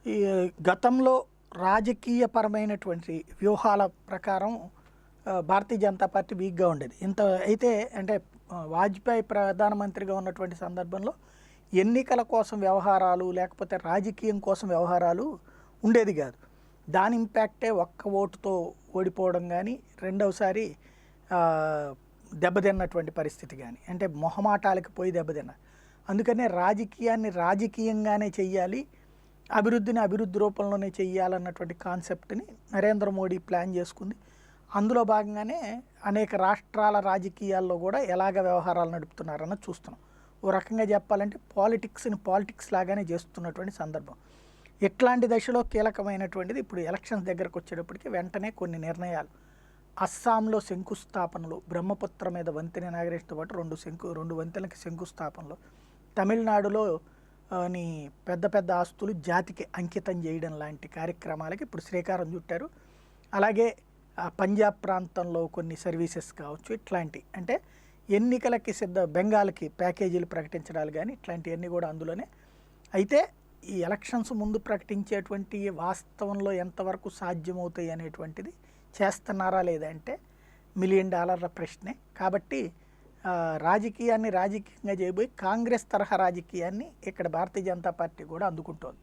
ఈ గతంలో రాజకీయపరమైనటువంటి వ్యూహాల ప్రకారం భారతీయ జనతా పార్టీ వీక్‌గా ఉండేది. ఇంత అయితే అంటే వాజ్పేయి ప్రధానమంత్రిగా ఉన్నటువంటి సందర్భంలో ఎన్నికల కోసం వ్యవహారాలు, లేకపోతే రాజకీయం కోసం వ్యవహారాలు ఉండేది గాదు. దాని ఇంపాక్టే ఒక్క ఓటుతో ఓడిపోవడం గానీ, రెండవసారి ఆహ్, దెబ్బతిన్నటువంటి పరిస్థితి గానీ, అంటే మొహమాటాలకి పోయి దెబ్బతిన్నారు. అందుకనే రాజకీయాన్ని రాజకీయంగానే చెయ్యాలి, అభివృద్ధిని అభివృద్ధి రూపంలోనే చెయ్యాలన్నటువంటి కాన్సెప్ట్‌ని నరేంద్ర మోడీ ప్లాన్ చేసుకుంది. అందులో భాగంగానే అనేక రాష్ట్రాల రాజకీయాల్లో గూడా ఎలాగ వ్యవహారాలు నడుపుతున్నారన్నది చూస్తున్నాం. ఓ రకంగా చెప్పాలంటే పాలిటిక్స్‌ని పాలిటిక్స్ లాగానే చేస్తున్నటువంటి సందర్భం. ఇట్లాంటి దశలో కీలకమైనటువంటిది ఇప్పుడు ఎలక్షన్స్ దగ్గరకొచ్చేటప్పటికి వెంటనే కొన్ని నిర్ణయాలు. అస్సాంలో శంకుస్థాపనలు, బ్రహ్మపుత్ర మీద వంతెన ఇనాగరేషన్‌తో పాటు 2 వంతెనలకి శంకుస్థాపనలు. తమిళనాడులో ని పెద్ద పెద్ద ఆస్తులు జాతికి అంకితం చేయడం లాంటి కార్యక్రమాలకి ఇప్పుడు శ్రీకారం చుట్టారు. అలాగే పంజాబ్ ప్రాంతంలో కొన్ని సర్వీసెస్ కావచ్చు, ఇట్లాంటి అంటే ఎన్నికలకి బెంగాల్‌కి ప్యాకేజీలు ప్రకటించడాలు గానీ ఇట్లాంటియన్నీ కూడా అందులోనే. అయితే ఈ ఎలక్షన్స్ ముందు ప్రకటించేటువంటి వాస్తవంలో ఎంతవరకు సాధ్యమవుతాయి అనేటువంటిది చేస్తున్నారా లేదా అంటే $1,000,000 ప్రశ్నే. కాబట్టి రాజకీయాన్ని రాజకీయంగా చేయబోయి కాంగ్రెస్ తరహా రాజకీయాన్ని ఇక్కడ భారతీయ జనతా పార్టీ కూడా అందుకుంటోంది.